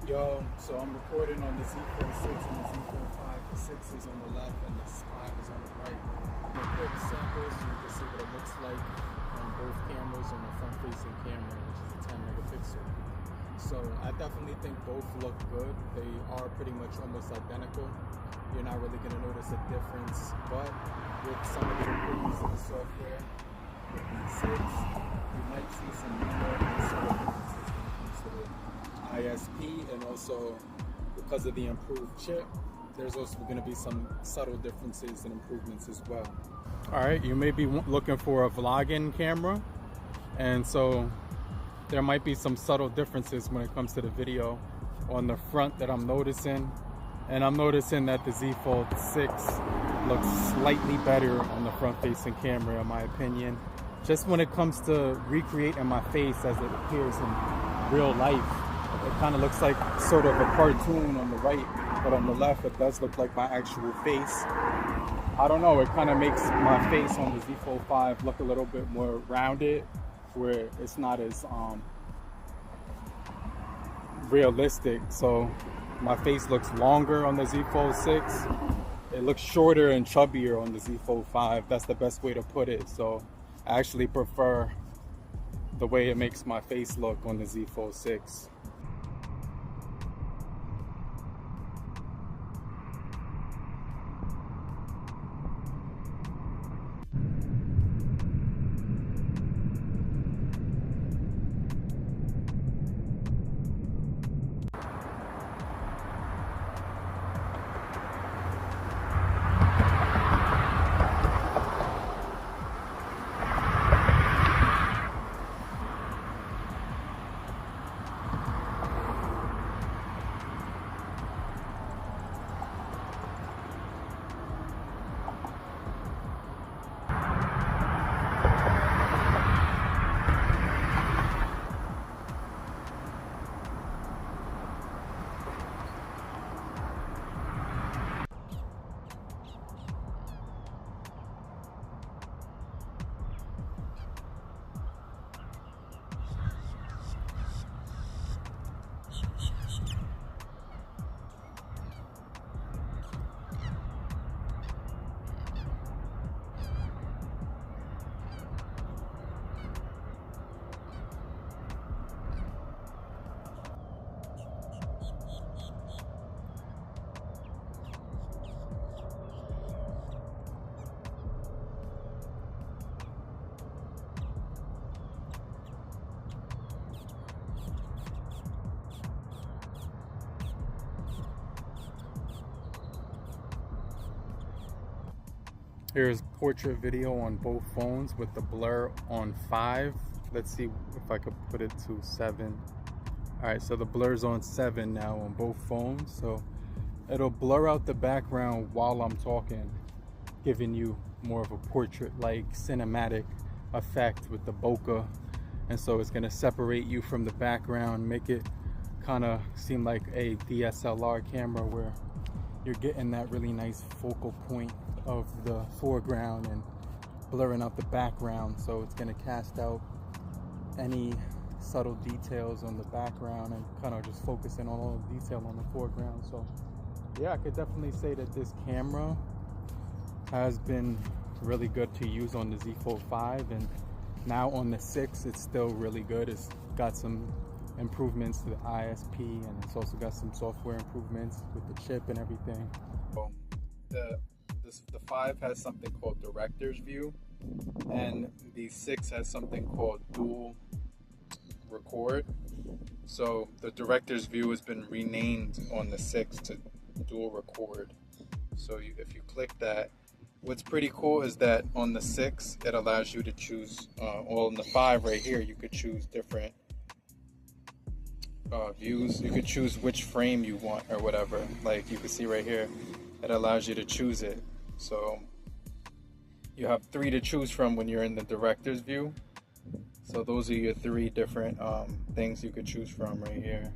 Yo, so I'm recording on the Z Fold6 and the Z Fold5. The 6 is on the left and the 5 is on the right. I'm recording samples so you can see what it looks like on both cameras, on the front-facing camera, which is a 10 megapixel. So I definitely think both look good. They are pretty much almost identical. You're not really going to notice a difference, but with some of the improvements in the software, with the 6, you might see some more subtle differences when it comes to the ISP, and also because of the improved chip, there's also going to be some subtle differences and improvements as well. All right, you may be looking for a vlogging camera, and so there might be some subtle differences when it comes to the video on the front that I'm noticing. And I'm noticing that the Z Fold6 looks slightly better on the front-facing camera, in my opinion. Just when it comes to recreating my face as it appears in real life, it kind of looks like sort of a cartoon on the right, but on the left it does look like my actual face. I don't know, it kind of makes my face on the Z Fold5 look a little bit more rounded, where it's not as realistic. So my face looks longer on the Z Fold6. It looks shorter and chubbier on the Z Fold5. That's the best way to put it. So I actually prefer the way it makes my face look on the Z Fold6. Here's portrait video on both phones with the blur on 5. Let's see if I could put it to 7. All right, so the blur's on 7 now on both phones. So it'll blur out the background while I'm talking, giving you more of a portrait-like cinematic effect with the bokeh. And so it's gonna separate you from the background, make it kind of seem like a DSLR camera where you're getting that really nice focal point of the foreground and blurring out the background. So it's going to cast out any subtle details on the background and kind of just focusing on all the detail on the foreground. So yeah, I could definitely say that this camera has been really good to use on the Z Fold5, and now on the 6 it's still really good. It's got some improvements to the ISP, and it's also got some software improvements with the chip and everything. The 5 has something called director's view, and the 6 has something called dual record. So the director's view has been renamed on the 6 to dual record. So if you click that, what's pretty cool is that on the 6 it allows you to choose, well, on the 5 right here you could choose different views. You could choose which frame you want or whatever. Like you can see right here, it allows you to choose it. So you have 3 to choose from when you're in the director's view. So those are your 3 different things you could choose from right here.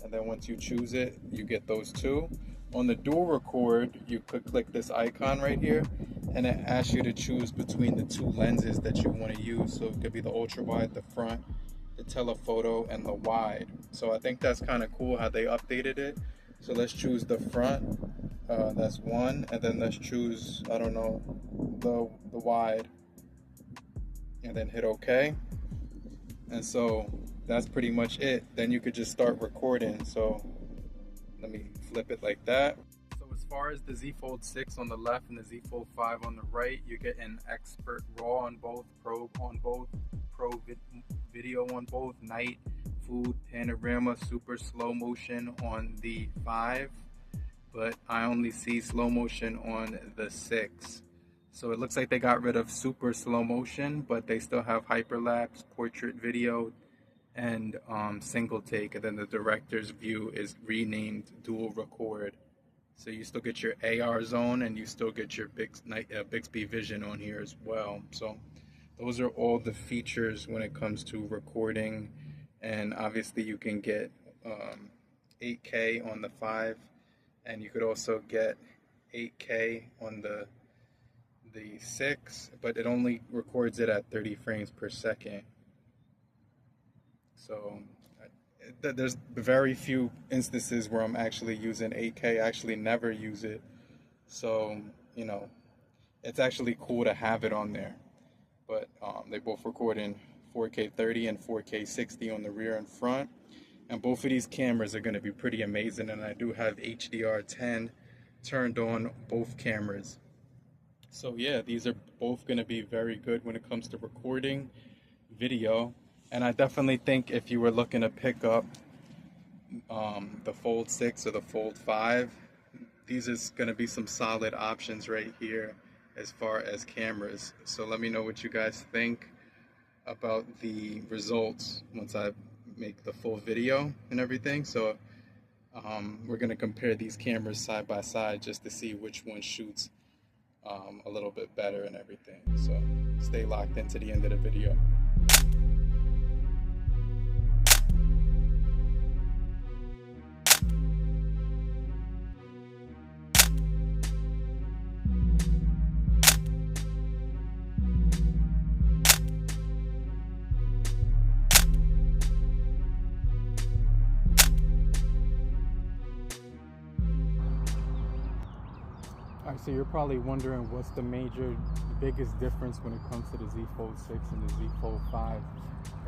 And then once you choose it, you get those 2. On the dual record, you could click this icon right here, and it asks you to choose between the 2 lenses that you want to use. So it could be the ultra wide, the front, the telephoto, and the wide. So I think that's kind of cool how they updated it. So let's choose the front. That's one, and then let's choose, I don't know, the wide, and then hit OK. And so that's pretty much it. Then you could just start recording. So let me flip it like that. So as far as the Z Fold6 on the left and the Z Fold5 on the right, you get an expert RAW on both, Pro on both, video on both, night, food, panorama, super slow motion on the 5, but I only see slow motion on the 6. So it looks like they got rid of super slow motion, but they still have hyperlapse, portrait video, and single take. And then the director's view is renamed dual record. So you still get your AR zone, and you still get your Bixby vision on here as well. So those are all the features when it comes to recording. And obviously you can get 8K on the 5, and you could also get 8K on the 6, but it only records it at 30 frames per second. So there's very few instances where I'm actually using 8K. I actually never use it. So, you know, it's actually cool to have it on there. But they both record in 4K 30 and 4K 60 on the rear and front. And both of these cameras are going to be pretty amazing. And I do have HDR10 turned on both cameras. So yeah, these are both going to be very good when it comes to recording video. And I definitely think if you were looking to pick up the Fold6 or the Fold5, these is going to be some solid options right here as far as cameras. So let me know what you guys think about the results once I make the full video and everything. So we're going to compare these cameras side by side just to see which one shoots a little bit better and everything. So stay locked into the end of the video. Alright, so you're probably wondering what's the biggest difference when it comes to the Z Fold6 and the Z Fold5.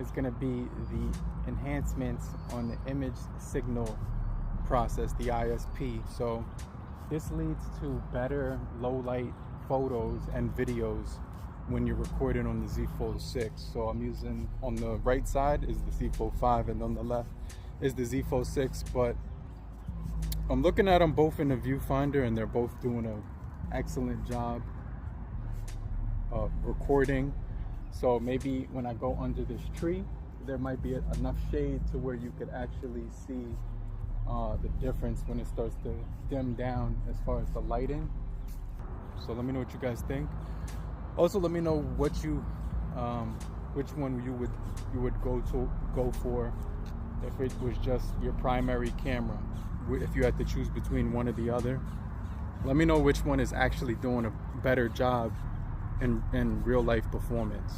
It's going to be the enhancements on the image signal process, the ISP. So this leads to better low light photos and videos when you're recording on the Z Fold6. So I'm using, on the right side is the Z Fold5 and on the left is the Z Fold6, but I'm looking at them both in the viewfinder, and they're both doing an excellent job of recording. So maybe when I go under this tree, there might be enough shade to where you could actually see the difference when it starts to dim down as far as the lighting. So let me know what you guys think. Also, let me know what you, which one you would go for if it was just your primary camera. If you had to choose between one or the other, let me know which one is actually doing a better job in real life performance.